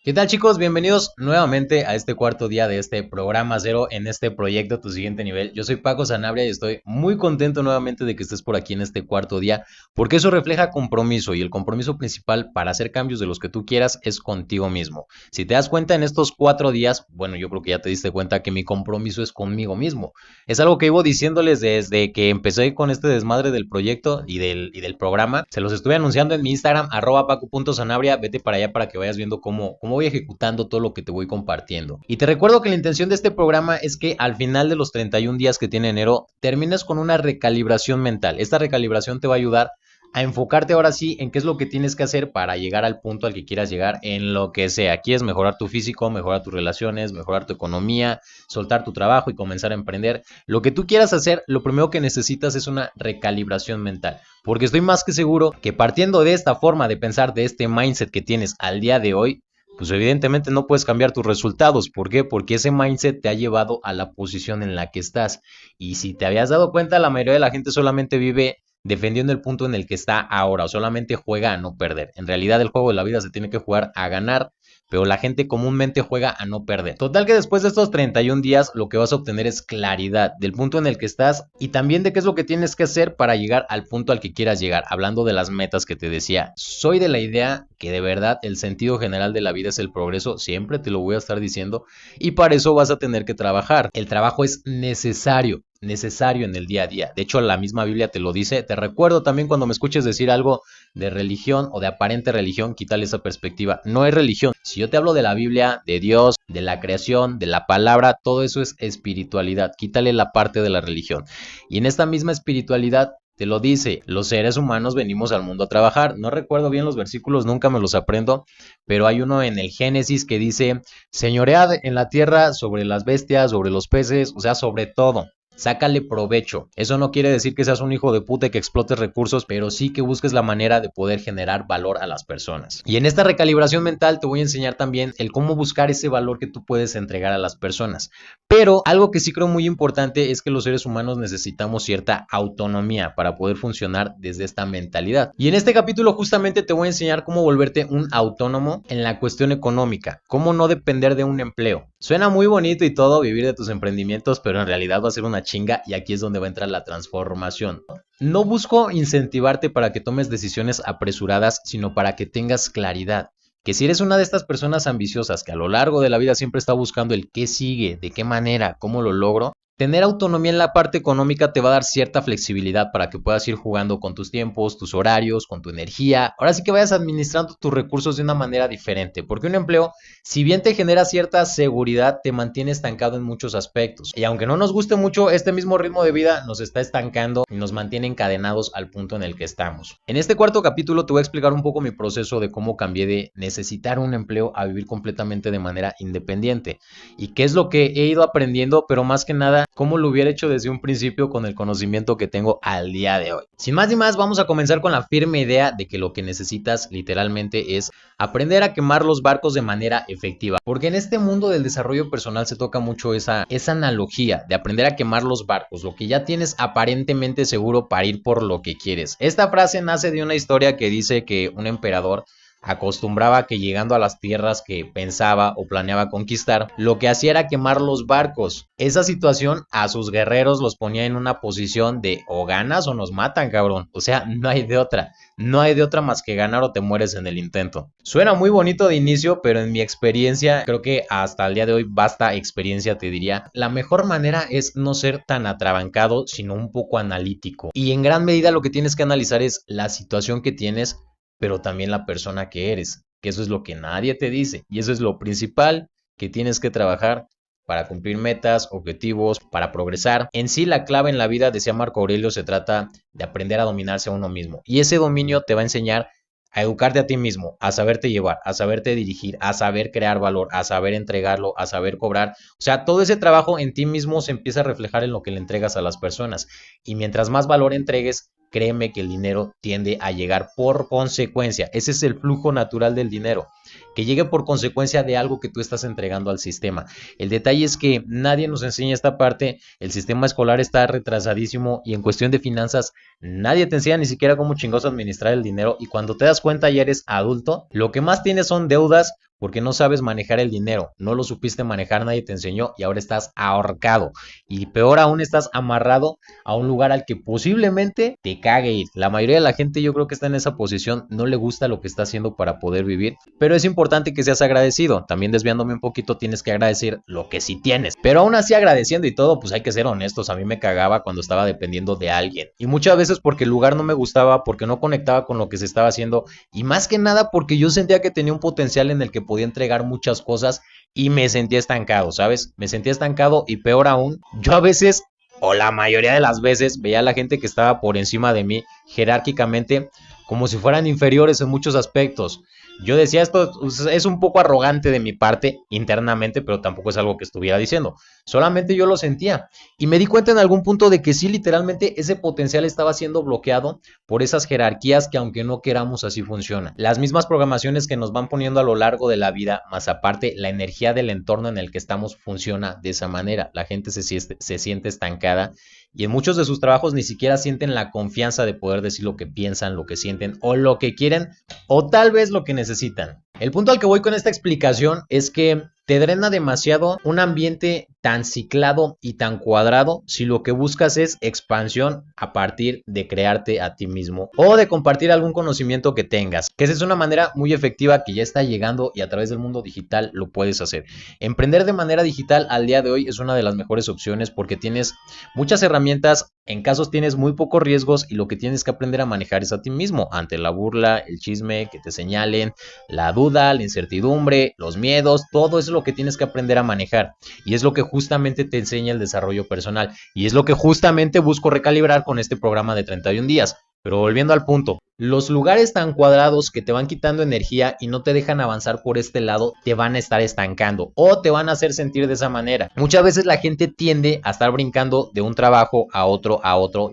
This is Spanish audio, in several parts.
¿Qué tal, chicos? Bienvenidos nuevamente a este cuarto día de este programa cero en este proyecto Tu Siguiente Nivel. Yo soy Paco Sanabria y estoy muy contento nuevamente de que estés por aquí en este cuarto día porque eso refleja compromiso y el compromiso principal para hacer cambios de los que tú quieras es contigo mismo. Si te das cuenta en estos 4 días, bueno, yo creo que ya te diste cuenta que mi compromiso es conmigo mismo. Es algo que iba diciéndoles desde que empecé con este desmadre del proyecto y del programa. Se los estuve anunciando en mi Instagram, @paco.sanabria. Vete para allá para que vayas viendo cómo voy ejecutando todo lo que te voy compartiendo. Y te recuerdo que la intención de este programa es que al final de los 31 días que tiene enero, termines con una recalibración mental. Esta recalibración te va a ayudar a enfocarte ahora sí en qué es lo que tienes que hacer para llegar al punto al que quieras llegar en lo que sea. Quieres mejorar tu físico, mejorar tus relaciones, mejorar tu economía, soltar tu trabajo y comenzar a emprender. Lo que tú quieras hacer, lo primero que necesitas es una recalibración mental. Porque estoy más que seguro que partiendo de esta forma de pensar, de este mindset que tienes al día de hoy, pues evidentemente no puedes cambiar tus resultados. ¿Por qué? Porque ese mindset te ha llevado a la posición en la que estás. Y si te habías dado cuenta, la mayoría de la gente solamente vive defendiendo el punto en el que está ahora o solamente juega a no perder. En realidad el juego de la vida se tiene que jugar a ganar, pero la gente comúnmente juega a no perder. Total que después de estos 31 días lo que vas a obtener es claridad del punto en el que estás y también de qué es lo que tienes que hacer para llegar al punto al que quieras llegar. Hablando de las metas que te decía, soy de la idea que de verdad el sentido general de la vida es el progreso, siempre te lo voy a estar diciendo, y para eso vas a tener que trabajar. El trabajo es necesario en el día a día. De hecho, la misma Biblia te lo dice. Te recuerdo también cuando me escuches decir algo de religión o de aparente religión, quítale esa perspectiva. No es religión. Si yo te hablo de la Biblia, de Dios, de la creación, de la palabra, todo eso es espiritualidad. Quítale la parte de la religión. Y en esta misma espiritualidad te lo dice, los seres humanos venimos al mundo a trabajar. No recuerdo bien los versículos, nunca me los aprendo, pero hay uno en el Génesis que dice, señoread en la tierra sobre las bestias, sobre los peces, o sea, sobre todo. Sácale provecho. Eso no quiere decir que seas un hijo de puta y que explotes recursos, pero sí que busques la manera de poder generar valor a las personas. Y en esta recalibración mental te voy a enseñar también el cómo buscar ese valor que tú puedes entregar a las personas. Pero algo que sí creo muy importante es que los seres humanos necesitamos cierta autonomía para poder funcionar desde esta mentalidad. Y en este capítulo justamente te voy a enseñar cómo volverte un autónomo en la cuestión económica, cómo no depender de un empleo. Suena muy bonito y todo vivir de tus emprendimientos, pero en realidad va a ser una chinga y aquí es donde va a entrar la transformación. No busco incentivarte para que tomes decisiones apresuradas, sino para que tengas claridad. Que si eres una de estas personas ambiciosas que a lo largo de la vida siempre está buscando el qué sigue, de qué manera, cómo lo logro, tener autonomía en la parte económica te va a dar cierta flexibilidad para que puedas ir jugando con tus tiempos, tus horarios, con tu energía. Ahora sí que vayas administrando tus recursos de una manera diferente, porque un empleo, si bien te genera cierta seguridad, te mantiene estancado en muchos aspectos. Y aunque no nos guste mucho, este mismo ritmo de vida nos está estancando y nos mantiene encadenados al punto en el que estamos. En este cuarto capítulo te voy a explicar un poco mi proceso de cómo cambié de necesitar un empleo a vivir completamente de manera independiente. Y qué es lo que he ido aprendiendo, pero más que nada cómo lo hubiera hecho desde un principio con el conocimiento que tengo al día de hoy. Sin más ni más, vamos a comenzar con la firme idea de que lo que necesitas literalmente es aprender a quemar los barcos de manera efectiva. Porque en este mundo del desarrollo personal se toca mucho esa analogía de aprender a quemar los barcos, lo que ya tienes aparentemente seguro para ir por lo que quieres. Esta frase nace de una historia que dice que un emperador acostumbraba que llegando a las tierras que pensaba o planeaba conquistar, lo que hacía era quemar los barcos. Esa situación a sus guerreros los ponía en una posición de o ganas o nos matan, cabrón. O sea, no hay de otra. No hay de otra más que ganar o te mueres en el intento. Suena muy bonito de inicio, pero en mi experiencia, creo que hasta el día de hoy basta experiencia, te diría. La mejor manera es no ser tan atrabancado, sino un poco analítico. Y en gran medida lo que tienes que analizar es la situación que tienes, pero también la persona que eres, que eso es lo que nadie te dice y eso es lo principal que tienes que trabajar para cumplir metas, objetivos, para progresar. En sí la clave en la vida, decía Marco Aurelio, se trata de aprender a dominarse a uno mismo y ese dominio te va a enseñar a educarte a ti mismo, a saberte llevar, a saberte dirigir, a saber crear valor, a saber entregarlo, a saber cobrar. O sea, todo ese trabajo en ti mismo se empieza a reflejar en lo que le entregas a las personas y mientras más valor entregues, créeme que el dinero tiende a llegar por consecuencia. Ese es el flujo natural del dinero, que llegue por consecuencia de algo que tú estás entregando al sistema. El detalle es que nadie nos enseña esta parte, el sistema escolar está retrasadísimo y en cuestión de finanzas nadie te enseña ni siquiera cómo chingados administrar el dinero y cuando te das cuenta ya eres adulto, lo que más tienes son deudas porque no sabes manejar el dinero, no lo supiste manejar, nadie te enseñó y ahora estás ahorcado. Y peor aún, estás amarrado a un lugar al que posiblemente te cague ir. La mayoría de la gente yo creo que está en esa posición, no le gusta lo que está haciendo para poder vivir, pero es importante que seas agradecido. También desviándome un poquito, tienes que agradecer lo que sí tienes. Pero aún así agradeciendo y todo, pues hay que ser honestos. A mí me cagaba cuando estaba dependiendo de alguien. Y muchas veces porque el lugar no me gustaba, porque no conectaba con lo que se estaba haciendo y más que nada porque yo sentía que tenía un potencial en el que podía entregar muchas cosas y me sentía estancado, ¿sabes? Me sentía estancado y peor aún, yo a veces, o la mayoría de las veces, veía a la gente que estaba por encima de mí jerárquicamente como si fueran inferiores en muchos aspectos. Yo decía, esto es un poco arrogante de mi parte internamente, pero tampoco es algo que estuviera diciendo. Solamente yo lo sentía. Y me di cuenta en algún punto de que sí, literalmente ese potencial estaba siendo bloqueado por esas jerarquías que aunque no queramos así funcionan. Las mismas programaciones que nos van poniendo a lo largo de la vida, más aparte la energía del entorno en el que estamos funciona de esa manera. La gente se siente estancada y en muchos de sus trabajos ni siquiera sienten la confianza de poder decir lo que piensan, lo que sienten o lo que quieren o tal vez lo que necesitan. El punto al que voy con esta explicación es que te drena demasiado un ambiente tan ciclado y tan cuadrado si lo que buscas es expansión a partir de crearte a ti mismo o de compartir algún conocimiento que tengas, que esa es una manera muy efectiva que ya está llegando y a través del mundo digital lo puedes hacer. Emprender de manera digital al día de hoy es una de las mejores opciones porque tienes muchas herramientas, en casos tienes muy pocos riesgos y lo que tienes que aprender a manejar es a ti mismo ante la burla, el chisme, que te señalen, la duda, la incertidumbre, los miedos, todo eso es lo que tienes que aprender a manejar y es lo que justamente te enseña el desarrollo personal y es lo que justamente busco recalibrar con este programa de 31 días. Pero volviendo al punto, los lugares tan cuadrados que te van quitando energía y no te dejan avanzar por este lado, te van a estar estancando o te van a hacer sentir de esa manera. Muchas veces la gente tiende a estar brincando de un trabajo a otro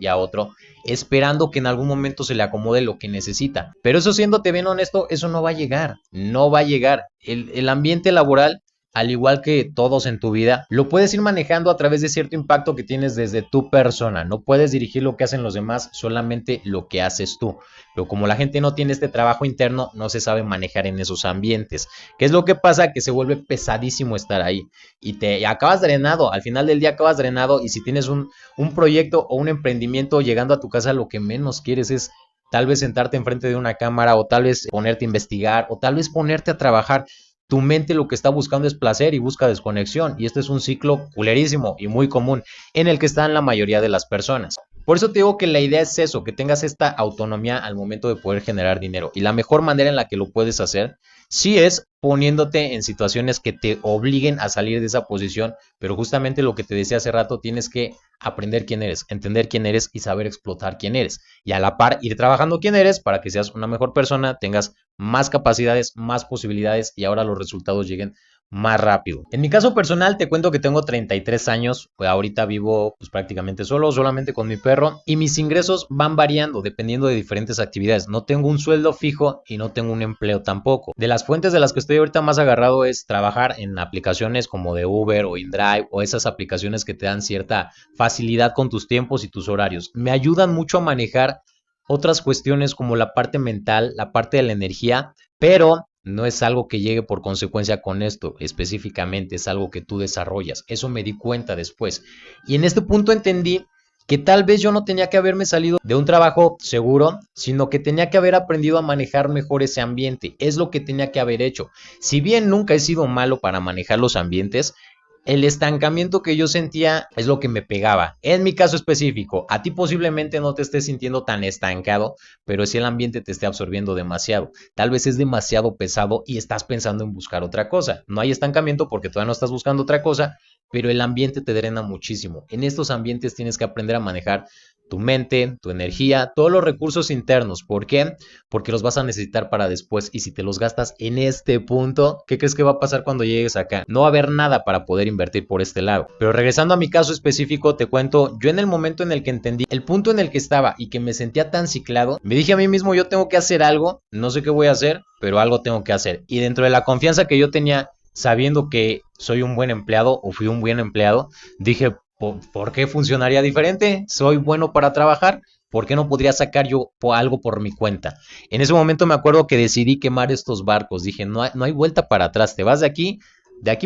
y a otro, esperando que en algún momento se le acomode lo que necesita. Pero eso, siéndote bien honesto, eso no va a llegar, no va a llegar. El ambiente laboral, al igual que todos en tu vida, lo puedes ir manejando a través de cierto impacto que tienes desde tu persona. No puedes dirigir lo que hacen los demás, solamente lo que haces tú. Pero como la gente no tiene este trabajo interno, no se sabe manejar en esos ambientes. ¿Qué es lo que pasa? Que se vuelve pesadísimo estar ahí y te acabas drenado. Al final del día acabas drenado y si tienes un proyecto o un emprendimiento llegando a tu casa, lo que menos quieres es tal vez sentarte enfrente de una cámara o tal vez ponerte a investigar o tal vez ponerte a trabajar. Tu mente lo que está buscando es placer y busca desconexión y este es un ciclo culerísimo y muy común en el que están la mayoría de las personas. Por eso te digo que la idea es eso, que tengas esta autonomía al momento de poder generar dinero y la mejor manera en la que lo puedes hacer sí es poniéndote en situaciones que te obliguen a salir de esa posición, pero justamente lo que te decía hace rato, tienes que aprender quién eres, entender quién eres y saber explotar quién eres. Y a la par ir trabajando quién eres para que seas una mejor persona, tengas más capacidades, más posibilidades y ahora los resultados lleguen más rápido. En mi caso personal te cuento que tengo 33 años, pues ahorita vivo pues prácticamente solo, solamente con mi perro y mis ingresos van variando dependiendo de diferentes actividades. No tengo un sueldo fijo y no tengo un empleo tampoco. De las fuentes de las que estoy ahorita más agarrado es trabajar en aplicaciones como de Uber o InDrive o esas aplicaciones que te dan cierta facilidad con tus tiempos y tus horarios. Me ayudan mucho a manejar otras cuestiones como la parte mental, la parte de la energía, pero no es algo que llegue por consecuencia con esto específicamente, es algo que tú desarrollas. Eso me di cuenta después. Y en este punto entendí que tal vez yo no tenía que haberme salido de un trabajo seguro, sino que tenía que haber aprendido a manejar mejor ese ambiente. Es lo que tenía que haber hecho. Si bien nunca he sido malo para manejar los ambientes, el estancamiento que yo sentía es lo que me pegaba. En mi caso específico, a ti posiblemente no te estés sintiendo tan estancado, pero si el ambiente te esté absorbiendo demasiado. Tal vez es demasiado pesado y estás pensando en buscar otra cosa. No hay estancamiento porque todavía no estás buscando otra cosa, pero el ambiente te drena muchísimo. En estos ambientes tienes que aprender a manejar tu mente, tu energía, todos los recursos internos. ¿Por qué? Porque los vas a necesitar para después y si te los gastas en este punto, ¿qué crees que va a pasar cuando llegues acá? No va a haber nada para poder invertir por este lado. Pero regresando a mi caso específico, te cuento, yo en el momento en el que entendí el punto en el que estaba y que me sentía tan ciclado, me dije a mí mismo, yo tengo que hacer algo, no sé qué voy a hacer, pero algo tengo que hacer. Y dentro de la confianza que yo tenía, sabiendo que soy un buen empleado o fui un buen empleado, dije, ¿por qué funcionaría diferente? Soy bueno para trabajar, ¿por qué no podría sacar yo algo por mi cuenta? En ese momento me acuerdo que decidí quemar estos barcos. Dije, no hay vuelta para atrás, te vas de aquí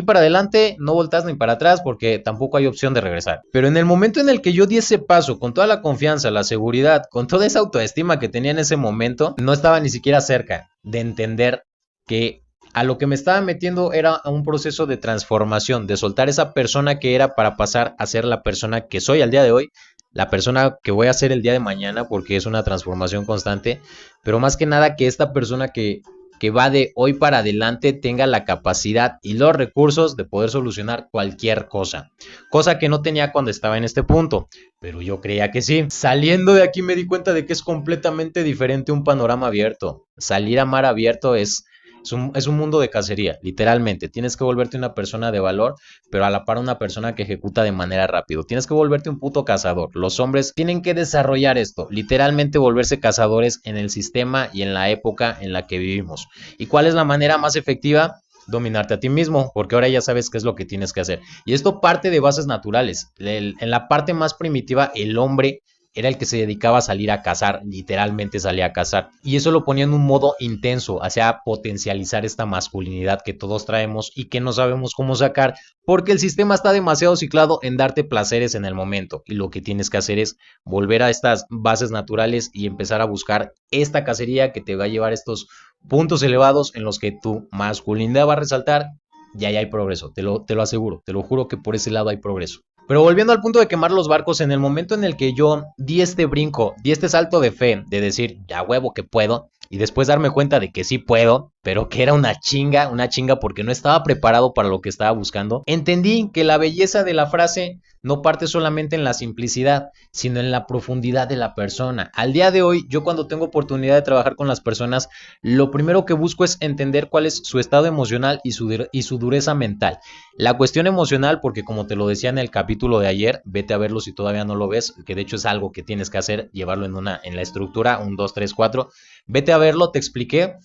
para adelante no voltas ni para atrás porque tampoco hay opción de regresar. Pero en el momento en el que yo di ese paso, con toda la confianza, la seguridad, con toda esa autoestima que tenía en ese momento, no estaba ni siquiera cerca de entender que a lo que me estaba metiendo era a un proceso de transformación, de soltar esa persona que era para pasar a ser la persona que soy al día de hoy, la persona que voy a ser el día de mañana, porque es una transformación constante, pero más que nada que esta persona que va de hoy para adelante tenga la capacidad y los recursos de poder solucionar cualquier cosa que no tenía cuando estaba en este punto, pero yo creía que sí. Saliendo de aquí me di cuenta de que es completamente diferente un panorama abierto. Salir a mar abierto es un mundo de cacería, literalmente. Tienes que volverte una persona de valor, pero a la par una persona que ejecuta de manera rápido. Tienes que volverte un puto cazador. Los hombres tienen que desarrollar esto, literalmente volverse cazadores en el sistema y en la época en la que vivimos. ¿Y cuál es la manera más efectiva? Dominarte a ti mismo, porque ahora ya sabes qué es lo que tienes que hacer. Y esto parte de bases naturales. En la parte más primitiva, el hombre era el que se dedicaba a salir a cazar, literalmente salía a cazar. Y eso lo ponía en un modo intenso, hacia potencializar esta masculinidad que todos traemos y que no sabemos cómo sacar, porque el sistema está demasiado ciclado en darte placeres en el momento. Y lo que tienes que hacer es volver a estas bases naturales y empezar a buscar esta cacería que te va a llevar a estos puntos elevados en los que tu masculinidad va a resaltar. Y ahí hay progreso, te lo aseguro, te lo juro que por ese lado hay progreso. Pero volviendo al punto de quemar los barcos, en el momento en el que yo di este brinco, di este salto de fe, de decir, ya huevo que puedo, y después darme cuenta de que sí puedo, pero que era una chinga porque no estaba preparado para lo que estaba buscando, entendí que la belleza de la frase no parte solamente en la simplicidad, sino en la profundidad de la persona. Al día de hoy, yo cuando tengo oportunidad de trabajar con las personas, lo primero que busco es entender cuál es su estado emocional y su dureza mental. La cuestión emocional, porque como te lo decía en el capítulo de ayer, vete a verlo si todavía no lo ves, que de hecho es algo que tienes que hacer, llevarlo en la estructura, 1, 2, 3, 4. Vete a verlo, te expliqué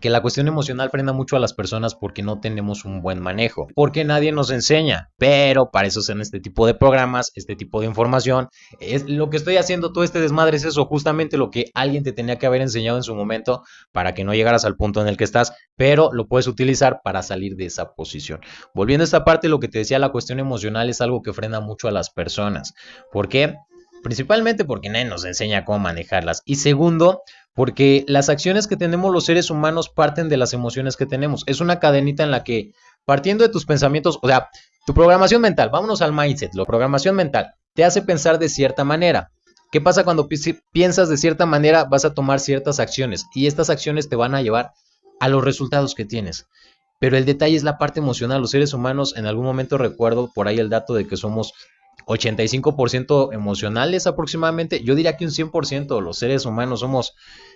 que la cuestión emocional frena mucho a las personas porque no tenemos un buen manejo, porque nadie nos enseña, pero para eso son este tipo de programas, este tipo de información. Es lo que estoy haciendo, todo este desmadre es eso, justamente lo que alguien te tenía que haber enseñado en su momento para que no llegaras al punto en el que estás, pero lo puedes utilizar para salir de esa posición. Volviendo a esta parte, lo que te decía, la cuestión emocional es algo que frena mucho a las personas. ¿Por qué? Principalmente porque nadie nos enseña cómo manejarlas. Y segundo, porque las acciones que tenemos los seres humanos parten de las emociones que tenemos. Es una cadenita en la que, partiendo de tus pensamientos, o sea, tu programación mental, vámonos al mindset, la programación mental te hace pensar de cierta manera. ¿Qué pasa cuando piensas de cierta manera? Vas a tomar ciertas acciones y estas acciones te van a llevar a los resultados que tienes. Pero el detalle es la parte emocional. Los seres humanos, en algún momento recuerdo por ahí el dato de que somos 85% emocionales aproximadamente. Yo diría que un 100%. Los seres humanos somos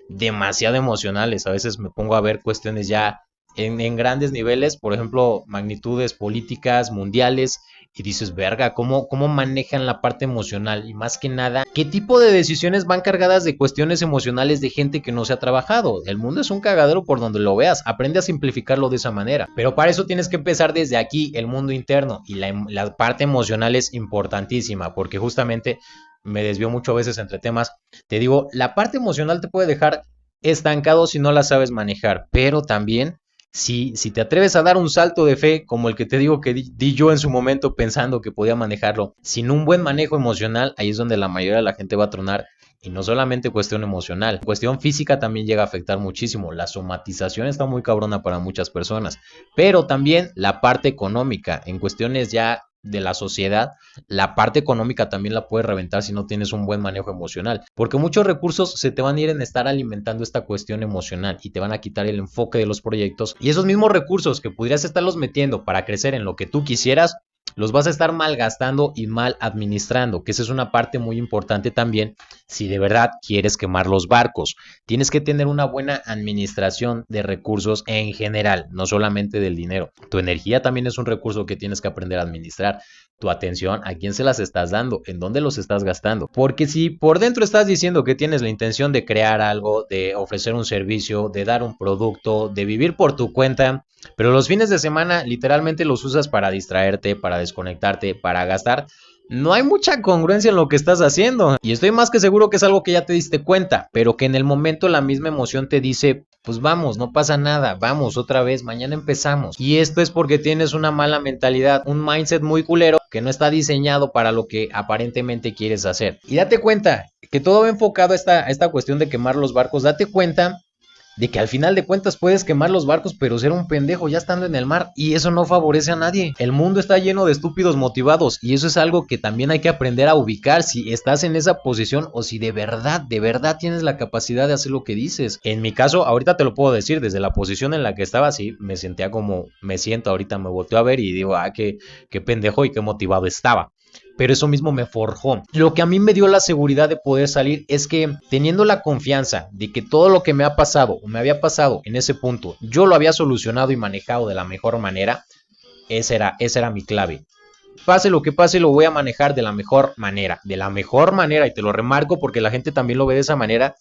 demasiado emocionales. A veces me pongo a ver cuestiones ya en grandes niveles, por ejemplo, magnitudes políticas, mundiales, y dices, verga, ¿cómo manejan la parte emocional? Y más que nada, ¿qué tipo de decisiones van cargadas de cuestiones emocionales de gente que no se ha trabajado? El mundo es un cagadero por donde lo veas, aprende a simplificarlo de esa manera. Pero para eso tienes que empezar desde aquí, el mundo interno, y la parte emocional es importantísima, porque justamente me desvío mucho a veces entre temas. Te digo, la parte emocional te puede dejar estancado si no la sabes manejar, pero también si te atreves a dar un salto de fe como el que te digo que di yo en su momento pensando que podía manejarlo, sin un buen manejo emocional, ahí es donde la mayoría de la gente va a tronar. Y no solamente cuestión emocional, cuestión física también llega a afectar muchísimo. La somatización está muy cabrona para muchas personas, pero también la parte económica, en cuestiones ya de la sociedad, la parte económica también la puedes reventar si no tienes un buen manejo emocional, porque muchos recursos se te van a ir en estar alimentando esta cuestión emocional y te van a quitar el enfoque de los proyectos, y esos mismos recursos que pudieras estarlos metiendo para crecer en lo que tú quisieras, los vas a estar malgastando y mal administrando, que esa es una parte muy importante también si de verdad quieres quemar los barcos. Tienes que tener una buena administración de recursos en general, no solamente del dinero. Tu energía también es un recurso que tienes que aprender a administrar. Tu atención, ¿a quién se las estás dando? ¿En dónde los estás gastando? Porque si por dentro estás diciendo que tienes la intención de crear algo, de ofrecer un servicio, de dar un producto, de vivir por tu cuenta, pero los fines de semana literalmente los usas para distraerte, para desconectarte, para gastar, no hay mucha congruencia en lo que estás haciendo. Y estoy más que seguro que es algo que ya te diste cuenta, pero que en el momento la misma emoción te dice, pues vamos, no pasa nada, vamos otra vez, mañana empezamos. Y esto es porque tienes una mala mentalidad, un mindset muy culero que no está diseñado para lo que aparentemente quieres hacer. Y date cuenta que todo va enfocado a esta cuestión de quemar los barcos. Date cuenta de que al final de cuentas puedes quemar los barcos, pero ser un pendejo ya estando en el mar, y eso no favorece a nadie. El mundo está lleno de estúpidos motivados, y eso es algo que también hay que aprender a ubicar, si estás en esa posición o si de verdad tienes la capacidad de hacer lo que dices. En mi caso, ahorita te lo puedo decir, desde la posición en la que estaba, sí, me sentía como me siento ahorita, me volteo a ver y digo, qué pendejo y qué motivado estaba, pero eso mismo me forjó. Lo que a mí me dio la seguridad de poder salir es que, teniendo la confianza de que todo lo que me ha pasado o me había pasado en ese punto, yo lo había solucionado y manejado de la mejor manera, esa era mi clave. Pase lo que pase, lo voy a manejar de la mejor manera, y te lo remarco porque la gente también lo ve de esa manera,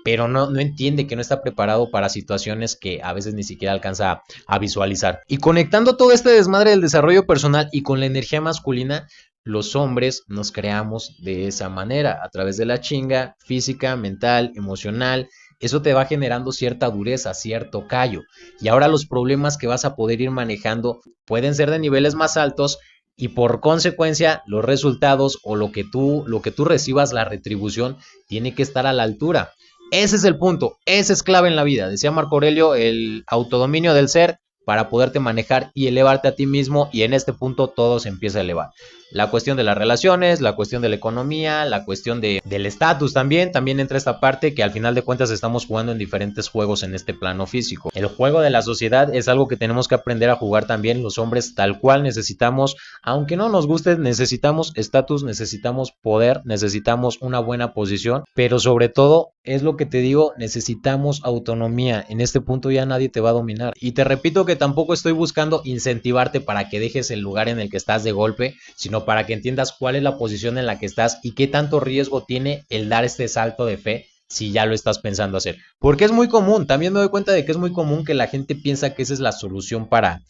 pero no entiende que no está preparado para situaciones que a veces ni siquiera alcanza a visualizar. Y conectando todo este desmadre del desarrollo personal y con la energía masculina, los hombres nos creamos de esa manera, a través de la chinga física, mental, emocional. Eso te va generando cierta dureza, cierto callo. Y ahora los problemas que vas a poder ir manejando pueden ser de niveles más altos, y por consecuencia los resultados o lo que tú recibas, la retribución, tiene que estar a la altura. Ese es el punto, ese es clave en la vida. Decía Marco Aurelio, el autodominio del ser para poderte manejar y elevarte a ti mismo, y en este punto todo se empieza a elevar. La cuestión de las relaciones, la cuestión de la economía, la cuestión del estatus también entra esta parte, que al final de cuentas estamos jugando en diferentes juegos en este plano físico. El juego de la sociedad es algo que tenemos que aprender a jugar también los hombres, tal cual necesitamos, aunque no nos guste, necesitamos estatus, necesitamos poder, necesitamos una buena posición, pero sobre todo, es lo que te digo, necesitamos autonomía. En este punto ya nadie te va a dominar. Y te repito que tampoco estoy buscando incentivarte para que dejes el lugar en el que estás de golpe, sino para que entiendas cuál es la posición en la que estás y qué tanto riesgo tiene el dar este salto de fe si ya lo estás pensando hacer. Porque es muy común, también me doy cuenta de que es muy común que la gente piensa que esa es la solución para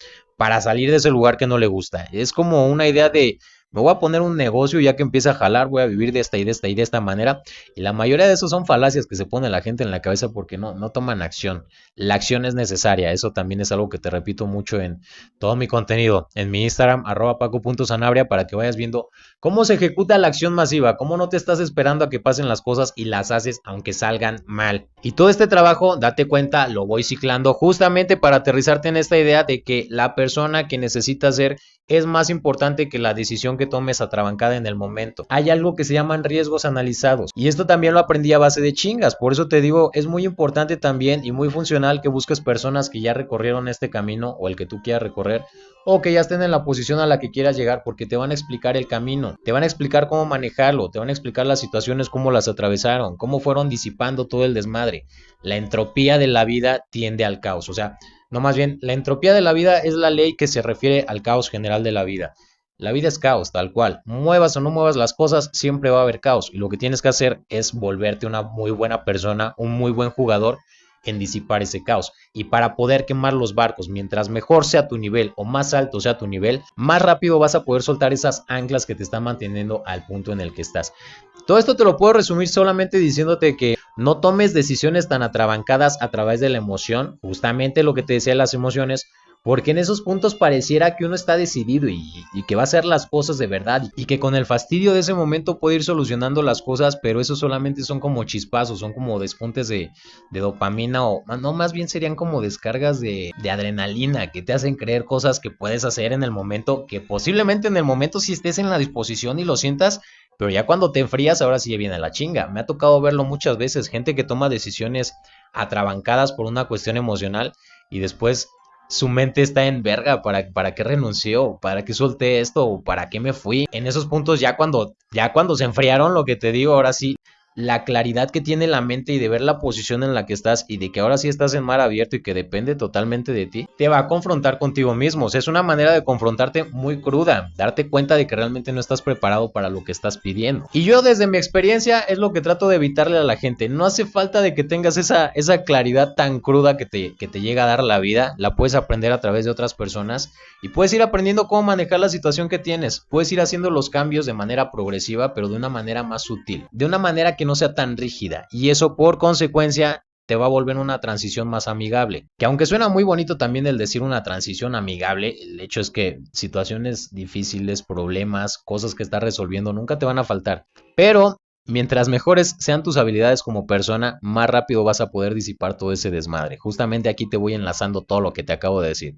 salir de ese lugar que no le gusta. Es como una idea de, me voy a poner un negocio y ya que empieza a jalar, voy a vivir de esta y de esta y de esta manera. Y la mayoría de esos son falacias que se pone la gente en la cabeza porque no toman acción. La acción es necesaria. Eso también es algo que te repito mucho en todo mi contenido. En mi Instagram, @paco.sanabria, para que vayas viendo cómo se ejecuta la acción masiva, cómo no te estás esperando a que pasen las cosas y las haces aunque salgan mal. Y todo este trabajo, date cuenta, lo voy ciclando justamente para aterrizarte en esta idea de que la persona que necesitas ser es más importante que la decisión que tomes atrabancada en el momento. Hay algo que se llaman riesgos analizados, y esto también lo aprendí a base de chingas. Por eso te digo, es muy importante también y muy funcional que busques personas que ya recorrieron este camino o el que tú quieras recorrer, o que ya estén en la posición a la que quieras llegar, porque te van a explicar el camino, te van a explicar cómo manejarlo, te van a explicar las situaciones, cómo las atravesaron, cómo fueron disipando todo el desmadre. La entropía de la vida tiende al caos, o sea, no, más bien, la entropía de la vida es la ley que se refiere al caos general de la vida. La vida es caos, tal cual. Muevas o no muevas las cosas, siempre va a haber caos. Y lo que tienes que hacer es volverte una muy buena persona, un muy buen jugador en disipar ese caos. Y para poder quemar los barcos, mientras mejor sea tu nivel o más alto sea tu nivel, más rápido vas a poder soltar esas anclas que te están manteniendo al punto en el que estás. Todo esto te lo puedo resumir solamente diciéndote que no tomes decisiones tan atrabancadas a través de la emoción, justamente lo que te decía, las emociones, porque en esos puntos pareciera que uno está decidido y que va a hacer las cosas de verdad, y que con el fastidio de ese momento puede ir solucionando las cosas, pero eso solamente son como chispazos, son como despuntes de dopamina, o no, más bien serían como descargas de adrenalina que te hacen creer cosas que puedes hacer en el momento, que posiblemente en el momento sí estés en la disposición y lo sientas, pero ya cuando te enfrías, ahora sí viene la chinga. Me ha tocado verlo muchas veces, gente que toma decisiones atrabancadas por una cuestión emocional, y después su mente está en verga, ¿para qué renunció? ¿Para qué solté esto? ¿Para qué me fui? En esos puntos ya cuando se enfriaron, lo que te digo, ahora sí, la claridad que tiene la mente y de ver la posición en la que estás y de que ahora sí estás en mar abierto y que depende totalmente de ti, te va a confrontar contigo mismo. O sea, es una manera de confrontarte muy cruda, darte cuenta de que realmente no estás preparado para lo que estás pidiendo. Y yo desde mi experiencia es lo que trato de evitarle a la gente. No hace falta de que tengas esa claridad tan cruda que te llega a dar la vida. La puedes aprender a través de otras personas y puedes ir aprendiendo cómo manejar la situación que tienes. Puedes ir haciendo los cambios de manera progresiva, pero de una manera más sutil, de una manera que no sea tan rígida. Y eso por consecuencia te va a volver una transición más amigable. Que aunque suena muy bonito también el decir una transición amigable, el hecho es que situaciones difíciles, problemas, cosas que estás resolviendo nunca te van a faltar. Pero mientras mejores sean tus habilidades como persona, más rápido vas a poder disipar todo ese desmadre. Justamente aquí te voy enlazando todo lo que te acabo de decir.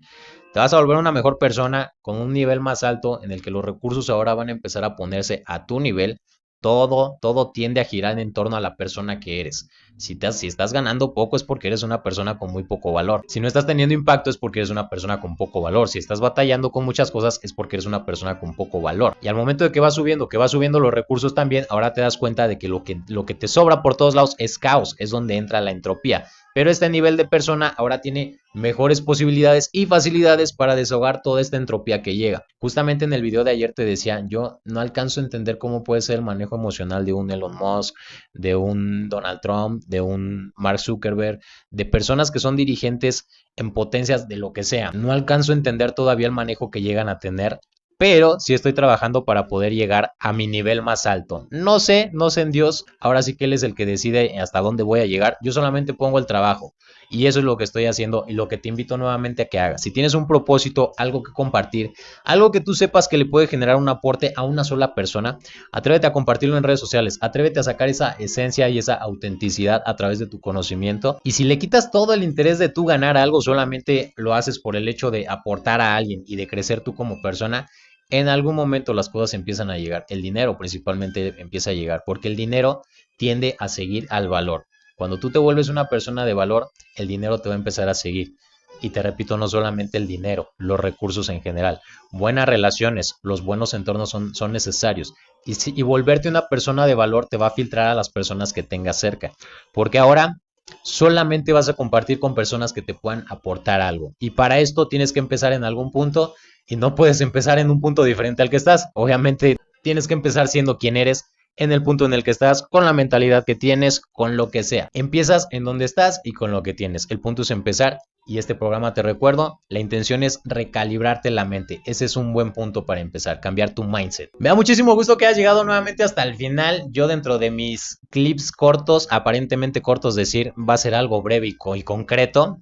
Te vas a volver una mejor persona con un nivel más alto en el que los recursos ahora van a empezar a ponerse a tu nivel. Todo tiende a girar en torno a la persona que eres. Si estás ganando poco es porque eres una persona con muy poco valor. Si no estás teniendo impacto es porque eres una persona con poco valor. Si estás batallando con muchas cosas es porque eres una persona con poco valor. Y al momento de que va subiendo los recursos también, ahora te das cuenta de que lo que te sobra por todos lados es caos, es donde entra la entropía. Pero este nivel de persona ahora tiene mejores posibilidades y facilidades para desahogar toda esta entropía que llega. Justamente en el video de ayer te decía, yo no alcanzo a entender cómo puede ser el manejo emocional de un Elon Musk, de un Donald Trump, de un Mark Zuckerberg, de personas que son dirigentes en potencias de lo que sea. No alcanzo a entender todavía el manejo que llegan a tener, pero sí estoy trabajando para poder llegar a mi nivel más alto. No sé en Dios, ahora sí que Él es el que decide hasta dónde voy a llegar. Yo solamente pongo el trabajo y eso es lo que estoy haciendo y lo que te invito nuevamente a que hagas. Si tienes un propósito, algo que compartir, algo que tú sepas que le puede generar un aporte a una sola persona, atrévete a compartirlo en redes sociales, atrévete a sacar esa esencia y esa autenticidad a través de tu conocimiento. Y si le quitas todo el interés de tú ganar algo, solamente lo haces por el hecho de aportar a alguien y de crecer tú como persona, en algún momento las cosas empiezan a llegar. El dinero principalmente empieza a llegar, porque el dinero tiende a seguir al valor. Cuando tú te vuelves una persona de valor, el dinero te va a empezar a seguir. Y te repito, no solamente el dinero, los recursos en general. Buenas relaciones, los buenos entornos son necesarios. Y volverte una persona de valor te va a filtrar a las personas que tengas cerca. Porque ahora solamente vas a compartir con personas que te puedan aportar algo. Y para esto tienes que empezar en algún punto y no puedes empezar en un punto diferente al que estás. Obviamente tienes que empezar siendo quien eres en el punto en el que estás, con la mentalidad que tienes, con lo que sea. Empiezas en donde estás y con lo que tienes. El punto es empezar y este programa, te recuerdo, la intención es recalibrarte la mente. Ese es un buen punto para empezar, cambiar tu mindset. Me da muchísimo gusto que hayas llegado nuevamente hasta el final. Yo dentro de mis clips cortos, aparentemente cortos, decir, va a ser algo breve y concreto.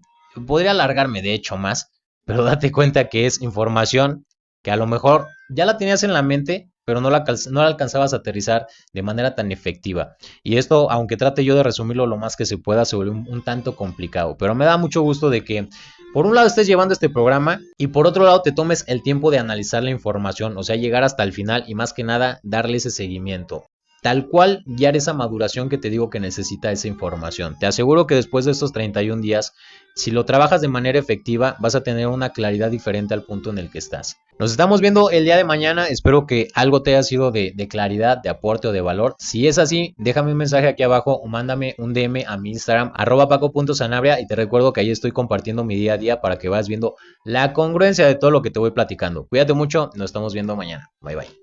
Podría alargarme de hecho más, pero date cuenta que es información que a lo mejor ya la tenías en la mente, pero no la alcanzabas a aterrizar de manera tan efectiva. Y esto, aunque trate yo de resumirlo lo más que se pueda, se vuelve un tanto complicado. Pero me da mucho gusto de que, por un lado, estés llevando este programa y por otro lado, te tomes el tiempo de analizar la información, o sea, llegar hasta el final y más que nada, darle ese seguimiento. Tal cual guiar esa maduración que te digo que necesita esa información. Te aseguro que después de estos 31 días, si lo trabajas de manera efectiva, vas a tener una claridad diferente al punto en el que estás. Nos estamos viendo el día de mañana. Espero que algo te haya sido de claridad, de aporte o de valor. Si es así, déjame un mensaje aquí abajo o mándame un DM a mi Instagram, @paco.sanabria, y te recuerdo que ahí estoy compartiendo mi día a día para que vayas viendo la congruencia de todo lo que te voy platicando. Cuídate mucho, nos estamos viendo mañana. Bye bye.